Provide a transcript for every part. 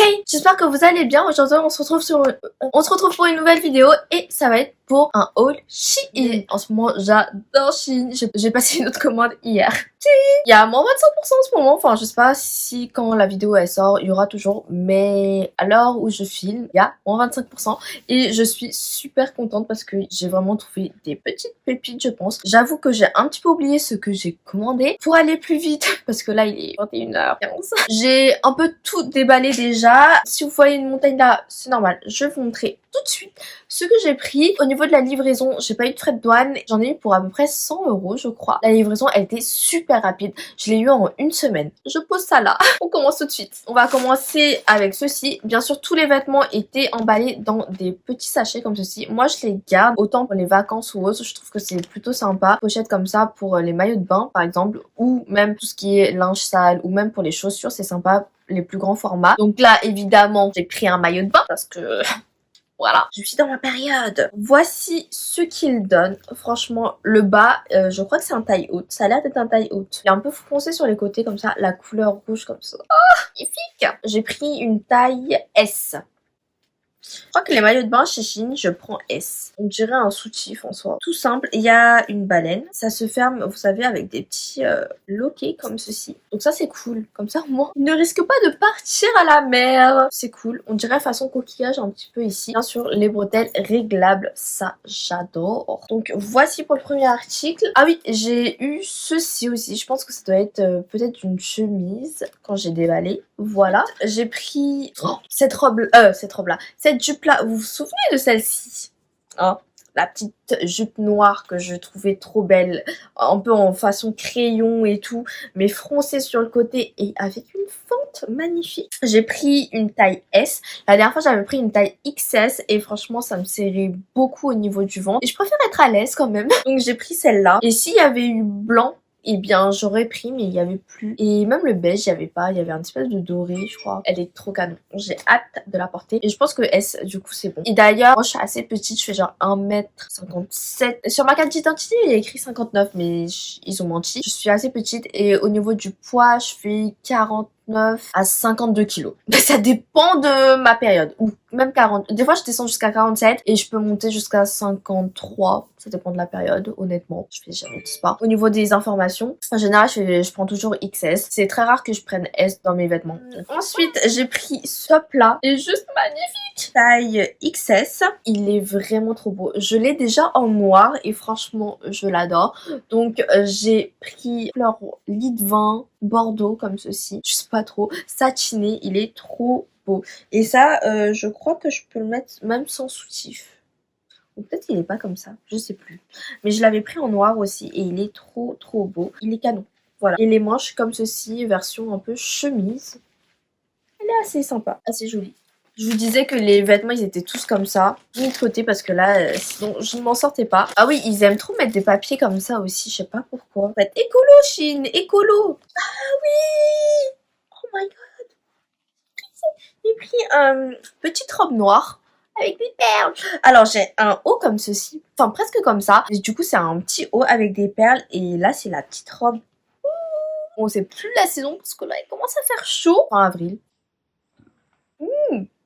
Hey, j'espère que vous allez bien. Aujourd'hui, on se retrouve pour une nouvelle vidéo et ça va être pour un haul Shein. En ce moment, j'adore Shein. J'ai passé une autre commande hier. Il y a moins 25% en ce moment. Enfin, je sais pas si quand la vidéo elle sort, il y aura toujours. Mais à l'heure où je filme, il y a moins 25%. Et je suis super contente parce que j'ai vraiment trouvé des petites pépites, je pense. J'avoue que j'ai un petit peu oublié ce que j'ai commandé. Pour aller plus vite, parce que là, il est 21h15. J'ai un peu tout déballé déjà. Si vous voyez une montagne là, c'est normal. Je vais vous montrer tout de suite ce que j'ai pris. Au niveau de la livraison, j'ai pas eu de frais de douane. J'en ai eu pour à peu près 100 €, je crois. La livraison, elle était super rapide. Je l'ai eu en une semaine. Je pose ça là. On commence tout de suite. On va commencer avec ceci. Bien sûr, tous les vêtements étaient emballés dans des petits sachets comme ceci. Moi, je les garde autant pour les vacances ou autre. Je trouve que c'est plutôt sympa. Pochette comme ça pour les maillots de bain, par exemple, ou même tout ce qui est linge sale, ou même pour les chaussures, c'est sympa. Les plus grands formats. Donc là, évidemment, j'ai pris un maillot de bain parce que voilà, je suis dans ma période. Voici ce qu'il donne. Franchement, le bas, je crois que c'est un taille haute. Ça a l'air d'être un taille haute. Il est un peu foncé sur les côtés comme ça, la couleur rouge comme ça. Oh, magnifique. J'ai pris une taille S. Je crois que les maillots de bain chez Shein, je prends S. On dirait un soutif en soi. Tout simple, il y a une baleine. Ça se ferme, vous savez, avec des petits loquets comme ceci. Donc ça, c'est cool. Comme ça, au moins, il ne risque pas de partir à la mer. C'est cool. On dirait façon coquillage un petit peu ici. Bien sûr, les bretelles réglables. Ça, j'adore. Donc, voici pour le premier article. Ah oui, j'ai eu ceci aussi. Je pense que ça doit être peut-être une chemise quand j'ai déballé. Voilà. J'ai pris cette robe-là. Cette jupe-là, vous vous souvenez de celle-ci? Hein, la petite jupe noire que je trouvais trop belle, un peu en façon crayon et tout, mais froncée sur le côté et avec une fente magnifique. J'ai pris une taille S. La dernière fois, j'avais pris une taille XS et franchement, ça me serrait beaucoup au niveau du ventre. Et je préfère être à l'aise quand même. Donc j'ai pris celle-là. Et s'il y avait eu blanc, eh bien, j'aurais pris, mais il n'y avait plus. Et même le beige, il n'y avait pas. Il y avait un petit peu de doré, je crois. Elle est trop canon. J'ai hâte de la porter. Et je pense que S, du coup, c'est bon. Et d'ailleurs, moi, je suis assez petite. Je fais genre 1m57. Sur ma carte d'identité, il y a écrit 59, mais ils ont menti. Je suis assez petite. Et au niveau du poids, je fais 49 à 52 kilos. Ça dépend de ma période. Ou même 40. Des fois, je descends jusqu'à 47 et je peux monter jusqu'à 53. Ça dépend de la période, honnêtement. Je fais jamais de sport. Au niveau des informations, en général, je prends toujours XS. C'est très rare que je prenne S dans mes vêtements. Ensuite, j'ai pris ce top-là. Il est juste magnifique. Taille XS. Il est vraiment trop beau. Je l'ai déjà en noir et franchement, je l'adore. Donc, j'ai pris fleur lit de vin bordeaux comme ceci. Je sais pas trop. Satiné. Il est trop beau. Et ça, je crois que je peux le mettre même sans soutif. Ou peut-être qu'il est pas comme ça, je sais plus. Mais je l'avais pris en noir aussi et il est trop beau. Il est canon. Voilà. Et les manches comme ceci, version un peu chemise. Elle est assez sympa, assez jolie. Je vous disais que les vêtements ils étaient tous comme ça. J'ai mis de côté parce que là, sinon je ne m'en sortais pas. Ah oui, ils aiment trop mettre des papiers comme ça aussi, je sais pas pourquoi. En fait, écolo Shein, écolo. Ah oui. Oh my god. J'ai pris une petite robe noire avec des perles. Alors j'ai un haut comme ceci, enfin presque comme ça. Et du coup c'est un petit haut avec des perles et là c'est la petite robe. Bon c'est plus la saison parce que là il commence à faire chaud. En avril.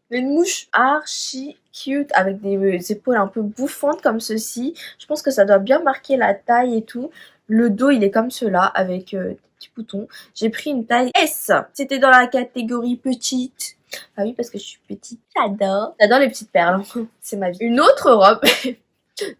Une mouche archi cute avec des épaules un peu bouffantes comme ceci. Je pense que ça doit bien marquer la taille et tout. Le dos il est comme cela avec des petits boutons. J'ai pris une taille S. C'était dans la catégorie petite. Ah oui parce que je suis petite. J'adore. J'adore les petites perles. C'est ma vie. Une autre robe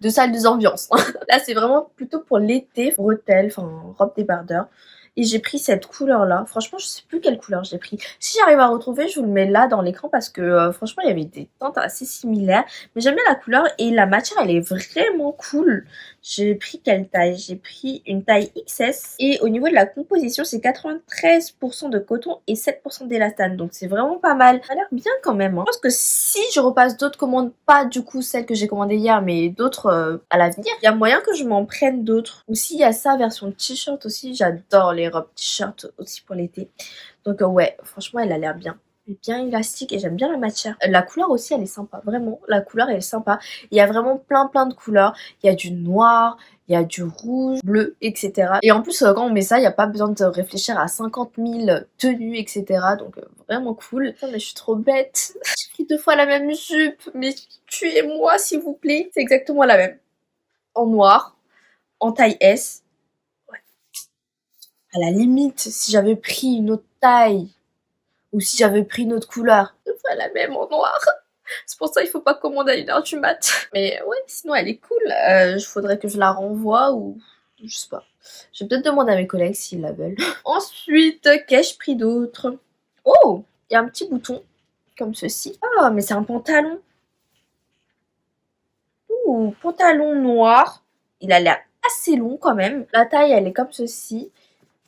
de salle des ambiances. Là c'est vraiment plutôt pour l'été. Bretelles, enfin robe débardeur. Et j'ai pris cette couleur là. Franchement je sais plus quelle couleur j'ai pris. Si j'arrive à retrouver je vous le mets là dans l'écran parce que franchement il y avait des teintes assez similaires. Mais j'aime bien la couleur et la matière elle est vraiment cool. J'ai pris quelle taille? J'ai pris une taille XS. Et au niveau de la composition c'est 93% de coton et 7% d'élastane. Donc c'est vraiment pas mal. Ça a l'air bien quand même. Hein. Je pense que si je repasse d'autres commandes, pas du coup celles que j'ai commandées hier mais d'autres à l'avenir, il y a moyen que je m'en prenne d'autres. Ou s'il y a ça version t-shirt aussi, j'adore les robes t-shirt aussi pour l'été. Donc ouais, franchement elle a l'air bien. Elle est bien élastique et j'aime bien la matière. La couleur aussi, elle est sympa. Vraiment, la couleur, elle est sympa. Il y a vraiment plein de couleurs. Il y a du noir, il y a du rouge, bleu, etc. Et en plus, quand on met ça, il n'y a pas besoin de réfléchir à 50 000 tenues, etc. Donc, vraiment cool. Putain, mais je suis trop bête. J'ai pris 2 fois la même jupe. Mais tuez-moi, s'il vous plaît. C'est exactement la même. En noir, en taille S. Ouais. À la limite, si j'avais pris une autre taille, ou si j'avais pris une autre couleur, 2 fois la même en noir. C'est pour ça qu'il faut pas commander à 1h du mat. Mais ouais, sinon elle est cool. Faudrait que je la renvoie ou je sais pas. Je vais peut-être demander à mes collègues s'ils la veulent. Ensuite, qu'ai-je pris d'autre? Oh, il y a un petit bouton comme ceci. Ah, mais c'est un pantalon. Ouh, pantalon noir. Il a l'air assez long quand même. La taille, elle est comme ceci.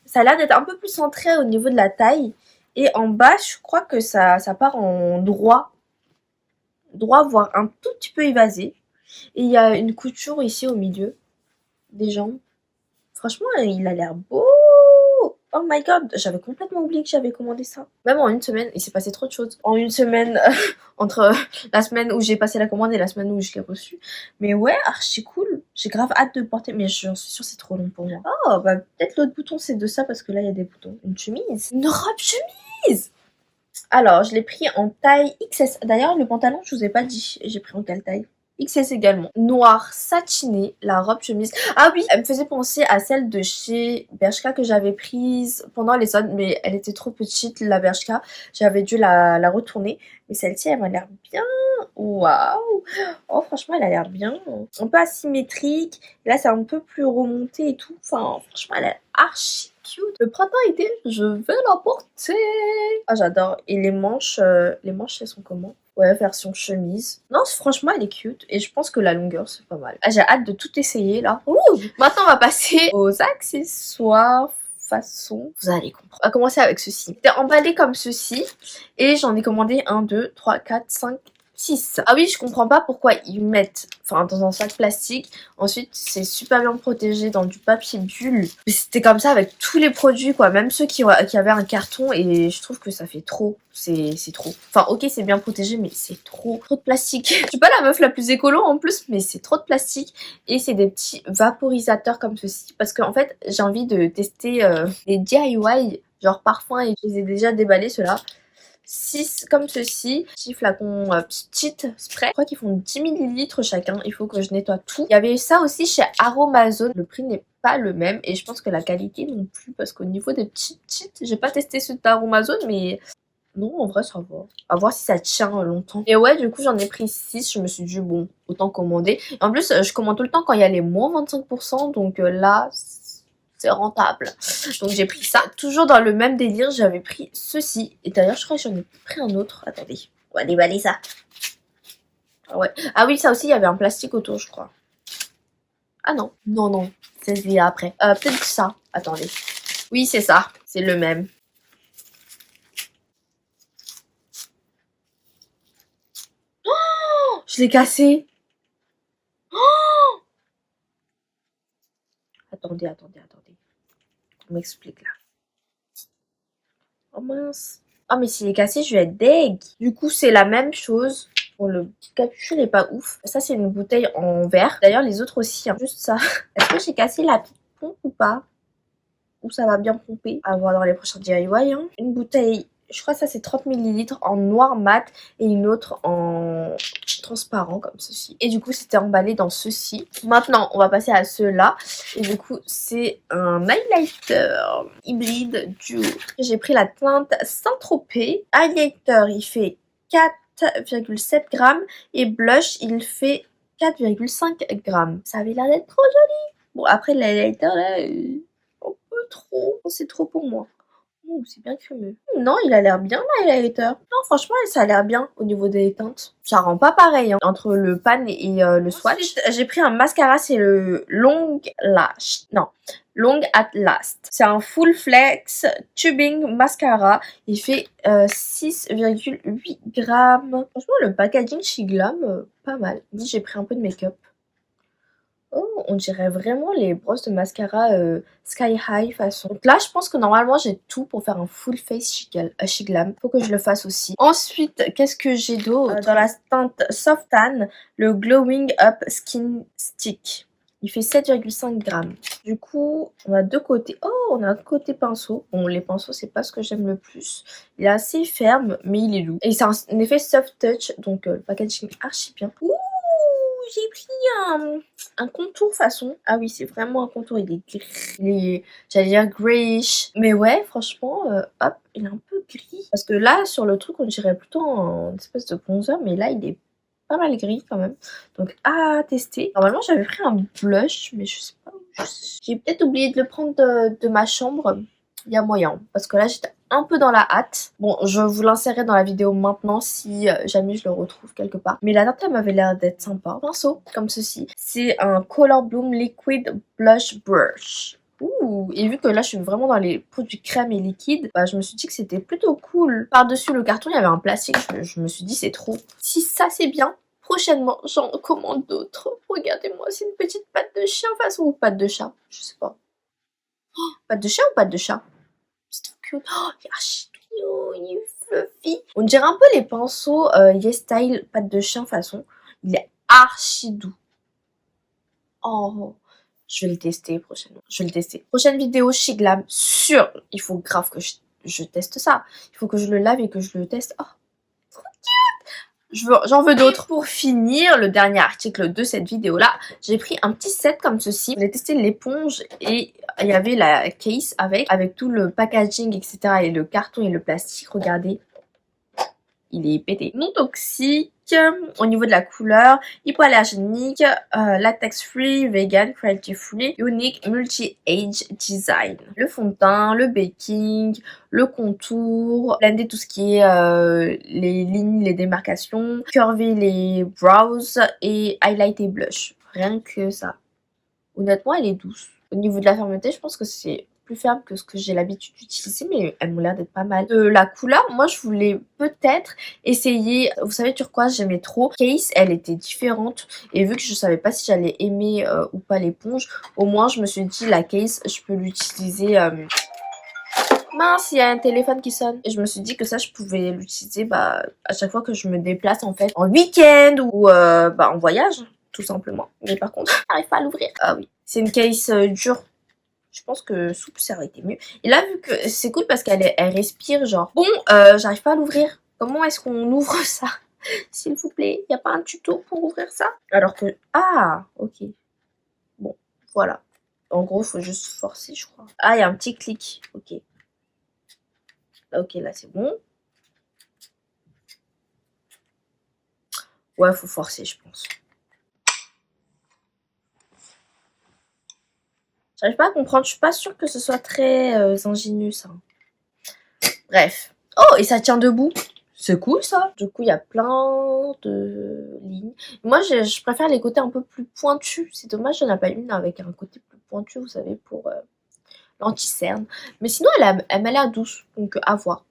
Ça a l'air d'être un peu plus centré au niveau de la taille. Et en bas, je crois que ça part en droit, voire un tout petit peu évasé. Et il y a une couture ici au milieu des jambes. Franchement, il a l'air beau. Oh my god, j'avais complètement oublié que j'avais commandé ça. Même en une semaine, il s'est passé trop de choses. En une semaine, entre la semaine où j'ai passé la commande et la semaine où je l'ai reçue. Mais ouais, archi cool. J'ai grave hâte de porter, mais j'en suis sûre c'est trop long pour moi. Oh, bah peut-être l'autre bouton c'est de ça parce que là il y a des boutons. Une chemise. Une robe chemise. Alors, je l'ai pris en taille XS. D'ailleurs, le pantalon, je vous ai pas dit. J'ai pris en quelle taille? XS également. Noir satiné, la robe chemise. Ah oui, elle me faisait penser à celle de chez Bershka que j'avais prise pendant les soldes, mais elle était trop petite, la Bershka. J'avais dû la retourner. Mais celle-ci, elle m'a l'air bien. Waouh! Oh, franchement, elle a l'air bien. Un peu asymétrique. Là, c'est un peu plus remonté et tout. Enfin, franchement, elle est archi cute. Le printemps-été, je vais la porter. Ah, j'adore. Et les manches, elles sont comment? Ouais, version chemise. Non, franchement, elle est cute. Et je pense que la longueur, c'est pas mal. Ah, j'ai hâte de tout essayer, là. Ouh. Maintenant, on va passer aux accessoires façon. Vous allez comprendre. On va commencer avec ceci. C'était emballé comme ceci. Et j'en ai commandé 1, 2, 3, 4, 5, 6. Ah oui, je comprends pas pourquoi ils mettent dans un sac plastique. Ensuite, c'est super bien protégé dans du papier bulle. C'était comme ça avec tous les produits, quoi. Même ceux qui avaient un carton. Et je trouve que ça fait trop. C'est trop. Enfin, ok, c'est bien protégé, mais c'est trop. Trop de plastique. Je suis pas la meuf la plus écolo en plus, mais c'est trop de plastique. Et c'est des petits vaporisateurs comme ceci. Parce qu'en fait, j'ai envie de tester les DIY, genre parfum. Et je les ai déjà déballés, ceux-là. 6 comme ceci, petit flacon petit spray. Je crois qu'ils font 10 ml chacun, il faut que je nettoie tout. Il y avait ça aussi chez Aromazone, le prix n'est pas le même et je pense que la qualité non plus parce qu'au niveau des petites, j'ai pas testé ceux d'Aromazone mais non en vrai ça va. À voir si ça tient longtemps. Et ouais du coup j'en ai pris 6, je me suis dit bon autant commander. Et en plus je commande tout le temps quand il y a les moins 25% donc là c'est rentable. Donc j'ai pris ça. Toujours dans le même délire, j'avais pris ceci. Et d'ailleurs, je crois que j'en ai pris un autre. Attendez, on va déballer ça. Ah ouais. Ah oui, ça aussi, il y avait un plastique autour, je crois. Ah non. Non. C'est celui après. Peut-être ça. Attendez. Oui, c'est ça. C'est le même. Oh, je l'ai cassé. Oh, attendez. On m'explique là. Oh mince. Ah mais s'il est cassé, je vais être deg. Du coup, c'est la même chose. Bon, le petit capuchon n'est pas ouf. Ça, c'est une bouteille en verre. D'ailleurs, les autres aussi, hein. Juste ça. Est-ce que j'ai cassé la petite pompe ou pas? Ou ça va bien pomper? À voir dans les prochains DIY. Hein. Une bouteille, je crois que ça, c'est 30 ml en noir mat et une autre en transparent comme ceci. Et du coup, c'était emballé dans ceci. Maintenant, on va passer à ceux-là. Et du coup, c'est un highlighter hybride duo. J'ai pris la teinte Saint-Tropez. Highlighter, il fait 4,7 grammes et blush, il fait 4,5 grammes. Ça avait l'air d'être trop joli. Bon, après, l'highlighter, là, un peu trop. C'est trop pour moi. Ouh, c'est bien crémeux. Non, il a l'air bien, l'highlighter. Non, franchement, ça a l'air bien au niveau des teintes. Ça rend pas pareil, hein, entre le pan et le swatch. J'ai pris un mascara, c'est le Long Lash. Non, Long at Last. C'est un full flex tubing mascara. Il fait 6,8 grammes. Franchement, le packaging chez Glam, pas mal. J'ai pris un peu de make-up. Oh, on dirait vraiment les brosses de mascara Sky High façon. Donc là, je pense que normalement, j'ai tout pour faire un full face Shiglam. Faut que je le fasse aussi. Ensuite, qu'est-ce que j'ai d'autre? Dans la teinte Soft Tan, le Glowing Up Skin Stick. Il fait 7,5 grammes. Du coup, on a deux côtés. Oh, on a un côté pinceau. Bon, les pinceaux, c'est pas ce que j'aime le plus. Il est assez ferme, mais il est doux. Et c'est un effet soft touch, donc le packaging archi bien. Ouh, j'ai pris un contour façon. Ah oui, c'est vraiment un contour. Il est gris. Il est, j'allais dire grayish. Mais ouais, franchement, hop, il est un peu gris. Parce que là, sur le truc, on dirait plutôt une espèce de bronzer, mais là, il est pas mal gris quand même. Donc à tester. Normalement j'avais pris un blush mais je sais pas où j'ai peut-être oublié de le prendre de ma chambre. Il y a moyen parce que là j'étais un peu dans la hâte. Bon, je vous l'insérerai dans la vidéo maintenant si jamais je le retrouve quelque part. Mais la teinte elle m'avait l'air d'être sympa. Pinceau comme ceci. C'est un Color Bloom Liquid Blush Brush. Ouh, et vu que là je suis vraiment dans les produits crème et liquide, bah, je me suis dit que c'était plutôt cool. Par-dessus le carton il y avait un plastique, je me suis dit c'est trop. Si ça c'est bien, prochainement j'en commande d'autres. Regardez-moi, c'est une petite patte de chien façon ou patte de chat, je sais pas. Oh, patte de chien ou patte de chat? C'est trop cute. Oh, il est archi mignon, il est fluffy. On dirait un peu les pinceaux Yes Style patte de chien façon. Il est archi doux. Oh, je vais le tester prochainement. Je vais le tester. Prochaine vidéo chez Glam, sûr. Il faut grave que je teste ça. Il faut que je le lave et que je le teste. Oh, trop cute. J'en veux d'autres. Pour finir, le dernier article de cette vidéo-là, j'ai pris un petit set comme ceci. J'ai testé l'éponge et il y avait la case avec tout le packaging, etc. et le carton et le plastique. Regardez. Il est pété. Non toxique, au niveau de la couleur, hypoallergénique, latex free, vegan, cruelty free, unique, multi-age design. Le fond de teint, le baking, le contour, blender tout ce qui est les lignes, les démarcations, curver les brows et highlight et blush. Rien que ça. Honnêtement, elle est douce. Au niveau de la fermeté, je pense que c'est plus ferme que ce que j'ai l'habitude d'utiliser, mais elles m'ont l'air d'être pas mal. De la couleur, moi je voulais peut-être essayer, vous savez turquoise j'aimais trop. Case, elle était différente et vu que je savais pas si j'allais aimer ou pas l'éponge, au moins je me suis dit la case, je peux l'utiliser... Mince, il y a un téléphone qui sonne. Et je me suis dit que ça, je pouvais l'utiliser à chaque fois que je me déplace en fait en week-end ou en voyage, tout simplement. Mais par contre, j'arrive pas à l'ouvrir. Ah oui, c'est une case dure. Je pense que souple, ça aurait été mieux. Et là, vu que c'est cool parce qu'elle respire, genre... Bon, j'arrive pas à l'ouvrir. Comment est-ce qu'on ouvre ça? S'il vous plaît, il n'y a pas un tuto pour ouvrir ça? Alors que... Ah, ok. Bon, voilà. En gros, il faut juste forcer, je crois. Ah, il y a un petit clic. Ok. Ok, là, c'est bon. Ouais, faut forcer, je pense. J'arrive pas à comprendre. Je suis pas sûre que ce soit très ingénieux, ça. Bref. Oh, et ça tient debout. C'est cool, ça. Du coup, il y a plein de lignes. Moi, je préfère les côtés un peu plus pointus. C'est dommage, il n'y en a pas une avec un côté plus pointu, vous savez, pour l'anti-cerne. Mais sinon, elle m'a l'air douce. Donc, à voir.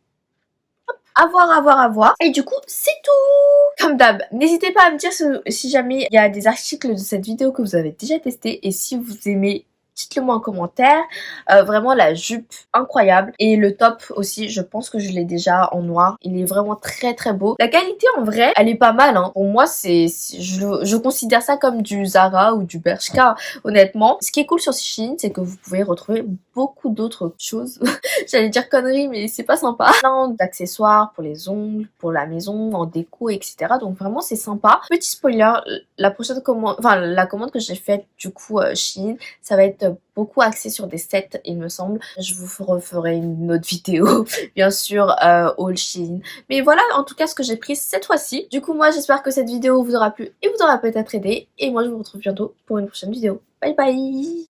À voir, à voir, à voir. Et du coup, c'est tout. Comme d'hab, n'hésitez pas à me dire si jamais il y a des articles de cette vidéo que vous avez déjà testé. Et si vous aimez, dites-le moi en commentaire. Vraiment la jupe incroyable. Et le top aussi, je pense que je l'ai déjà en noir. Il est vraiment très très beau. La qualité en vrai, elle est pas mal. Hein. Pour moi, je considère ça comme du Zara ou du Bershka, honnêtement. Ce qui est cool sur Shein, c'est que vous pouvez retrouver beaucoup d'autres choses. J'allais dire conneries, mais c'est pas sympa. Plein d'accessoires pour les ongles, pour la maison, en déco, etc. Donc vraiment, c'est sympa. Petit spoiler, la prochaine commande, la commande que j'ai faite du coup Shein, ça va être beaucoup axé sur des sets, il me semble. Je vous referai une autre vidéo, bien sûr, haul Shein. Mais voilà, en tout cas, ce que j'ai pris cette fois-ci. Du coup, moi, j'espère que cette vidéo vous aura plu et vous aura peut-être aidé. Et moi, je vous retrouve bientôt pour une prochaine vidéo. Bye bye!